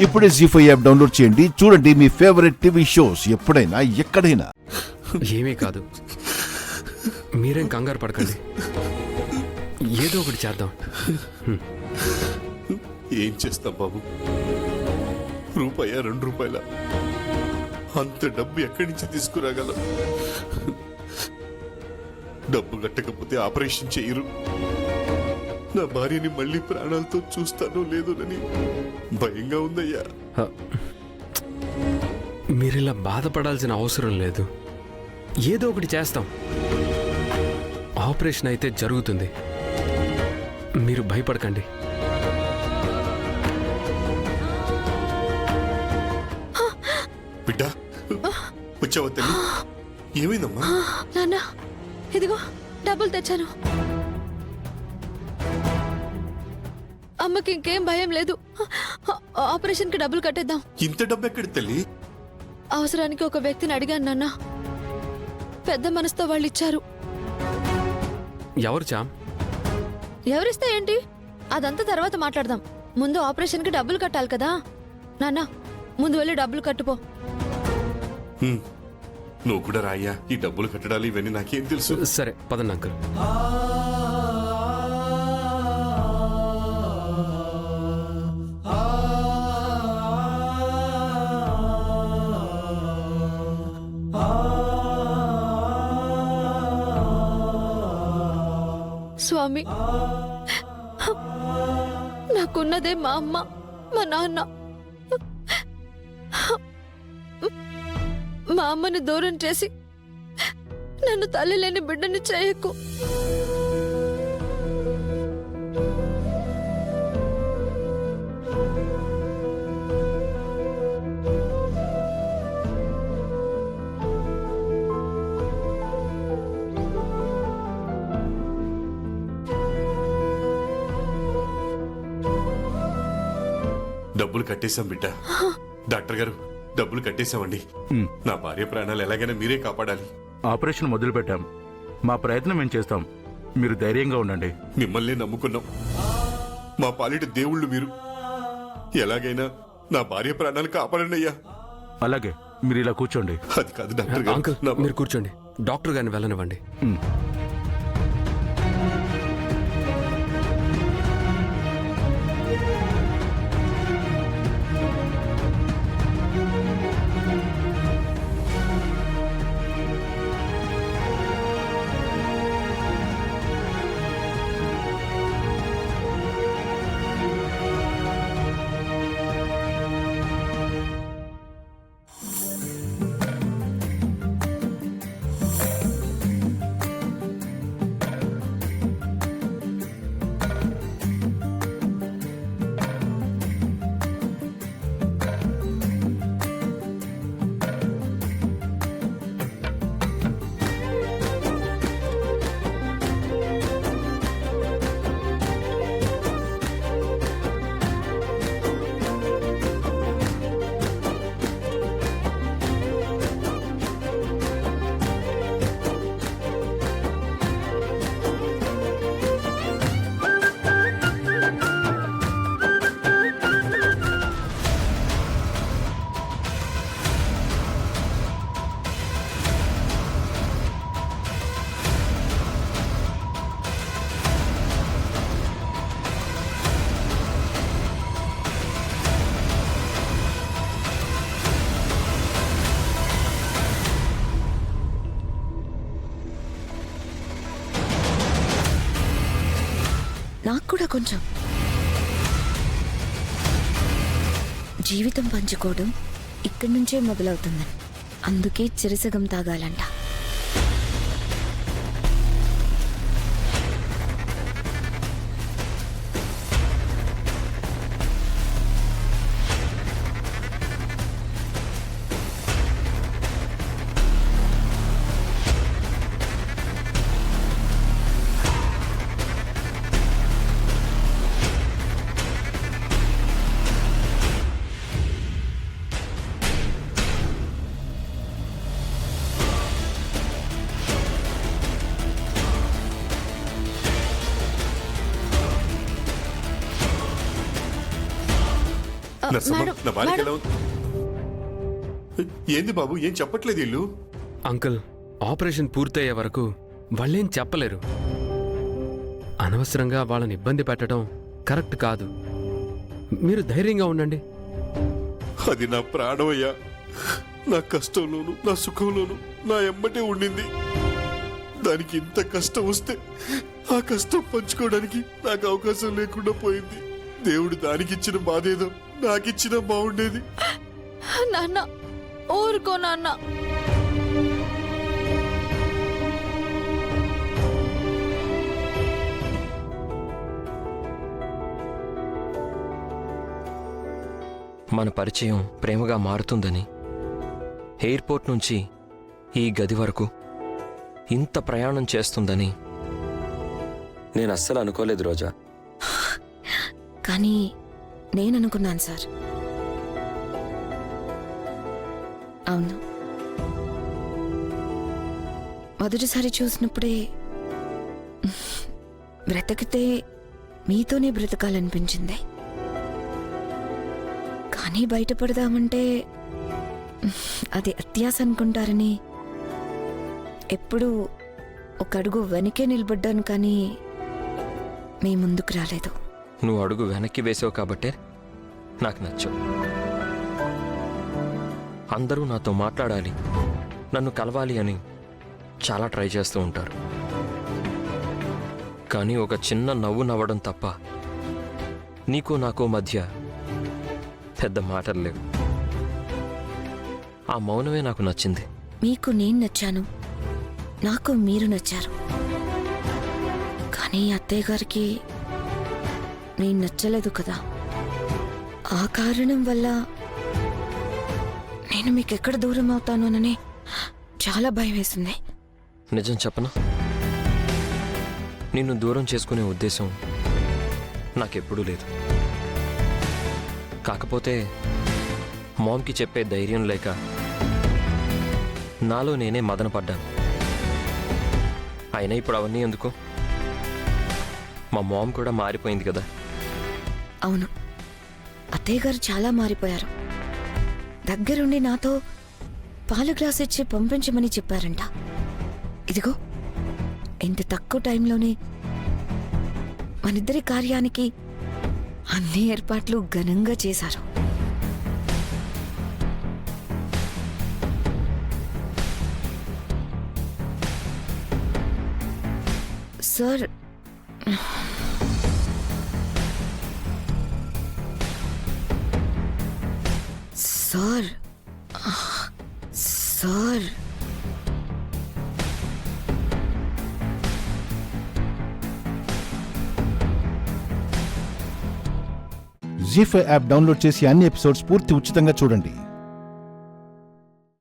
ఇప్పుడే జీ5 app download చేయండి. చూడండి మీ ఫేవరెట్ టీవీ షోస్ ఎప్పుడైనా ఎక్కడైనా. ఏమీ కాదు, మీరేం కంగారు పడకండి, ఏదో ఒకటి చేద్దాం. ఏం చేస్తాం బాబు? రూపాయ 2 రూపాయల అంత డబ్బు ఎక్కడి నుంచి తీసుకురాగలం? డబ్బు కట్టకపోతే ఆపరేషన్ చేయరు. నా భార్యని మళ్ళీ ప్రాణాలతో చూస్తానో లేదోనని భయంగా ఉందయ్యా. మీరిలా బాధపడాల్సిన అవసరం లేదు, ఏదో ఒకటి చేస్తాం. ఆపరేషన్ అయితే జరుగుతుంది, మీరు భయపడకండి. బిడ్డ వచ్చావా తల్లి? ఏమైందమ్మా? నాన్న, ఇదిగో డబ్బులు తెచ్చాను. అమ్మకి ఇంకేం భయం లేదు. ఆపరేషన్ కి డబ్బులు కట్టేద్దాం. ఇంత డబ్బు ఎక్కడి తల్లి? అవసరానికి ఒక వ్యక్తిని అడిగాను నాన్న, పెద్ద మనసుతో వాళ్ళు ఇచ్చారు. ఎవరు చామ్? ఎవరిస్తే ఏంటి, అదంతా తర్వాత మాట్లాడదాం. ముందు ఆపరేషన్ కి డబ్బులు కట్టాలి కదా. నాన్న, ముందు వెళ్ళి డబ్బులు కట్టుపో. నువ్వు కూడా రాయ్యా, ఈ డబ్బులు కట్టడాలు ఇవన్నీ నాకేం తెలుసు. సరే పదండి అంకుల్. స్వామి, నాకున్నదే మా అమ్మ, మా నాన్న. మా అమ్మని దూరం చేసి నన్ను తల్లి లేని బిడ్డని చేయకు. డబ్బులు కట్టేశాం బిడ్డ. డాక్టర్ గారు, డబ్బులు కట్టేశామండి. నా భార్య ప్రాణాలు ఎలాగైనా మీరే కాపాడాలి. ఆపరేషన్ మొదలు పెట్టాం, మా ప్రయత్నం మేము చేస్తాం, మీరు ధైర్యంగా ఉండండి. మిమ్మల్ని నమ్ముకున్నాం, మా పాలిట దేవుళ్ళు మీరు. ఎలాగైనా నా భార్య ప్రాణాలు కాపాడండి అయ్యా. అలాగే, మీరు ఇలా కూర్చోండి. అది కాదు డాక్టర్ అంకుల్, గారు, మీరు కూర్చోండి, డాక్టర్ గారిని వెళ్ళనివ్వండి. నాకు కూడా కొంచెం. జీవితం పంచుకోవడం ఇక్కడి నుంచే మొదలవుతుందని, అందుకే చిరసగం తాగాలంట. నర్సమ్మ, మేడం, నా భార్యకి మేడం. ఎలా ఉంది? ఏంది బాబు, ఏం చెప్పట్లేదు ఇల్లు? అంకుల్ ఆపరేషన్ పూర్తయ్యే వరకు వాళ్ళేం చెప్పలేరు. అనవసరంగా వాళ్ళని ఇబ్బంది పెట్టడం కరెక్ట్ కాదు. మీరు ధైర్యంగా ఉండండి. అది నా ప్రాణమయ్యా. నా కష్టంలోను నా సుఖంలోను నా ఎమ్మటే ఉండింది. దానికి ఇంత కష్టం వస్తే ఆ కష్టం పంచుకోవడానికి నాకు అవకాశం లేకుండా పోయింది. దేవుడు దానికిచ్చిన బాధేదో నాకిచ్చినా బాగుండేది. నాన్న ఊరుకో నాన్న. మన పరిచయం ప్రేమగా మారుతుందని ఎయిర్పోర్ట్ నుంచి ఈ గది వరకు ఇంత ప్రయాణం చేస్తుందని నేను అస్సలు అనుకోలేదు రోజా. కానీ నేననుకున్నాను సార్. అవును, మొదటిసారి చూసినప్పుడే బ్రతికితే మీతోనే బ్రతకాలనిపించింది. కానీ బయటపడదామంటే అది అత్యాశ అనుకుంటారని ఎప్పుడూ ఒక అడుగు వెనకే నిలబడ్డాను, కానీ మీ ముందుకు రాలేదు. నువ్వు అడుగు వెనక్కి వేసావు కాబట్టే నాకు నచ్చావు. అందరూ నాతో మాట్లాడాలి, నన్ను కలవాలి అని చాలా ట్రై చేస్తూ ఉంటారు. కానీ ఒక చిన్న నవ్వు నవ్వడం తప్ప నీకు నాకు మధ్య పెద్ద మాటలు లేవు. ఆ మౌనమే నాకు నచ్చింది. మీకు నేను నచ్చాను, నాకు మీరు నచ్చారు. కానీ అత్తయ్య గారికి నేను నచ్చలేదు కదా. ఆ కారణం వల్ల నేను మీకెక్కడ దూరం అవుతానోనని చాలా భయం వేసింది. నిజం చెప్పనా, నిన్ను దూరం చేసుకునే ఉద్దేశం నాకెప్పుడూ లేదు. కాకపోతే మామ్కి చెప్పే ధైర్యం లేక నాలో నేనే మదనపడ్డాను. అయినా ఇప్పుడు అవన్నీ ఎందుకు, మా మామ్ కూడా మారిపోయింది కదా. అవును, అత్తయ్య గారు చాలా మారిపోయారు. దగ్గరుండి నాతో పాలు గ్లాస్ ఇచ్చి పంపించమని చెప్పారంట. ఇదిగో ఇంత తక్కువ టైంలోనే మనిద్దరి కార్యానికి అన్ని ఏర్పాట్లు ఘనంగా చేశారు. Sir, sir, sir, Zee five app download చేసి అన్ని ఎపిసోడ్స్ పూర్తి ఉచితంగా చూడండి.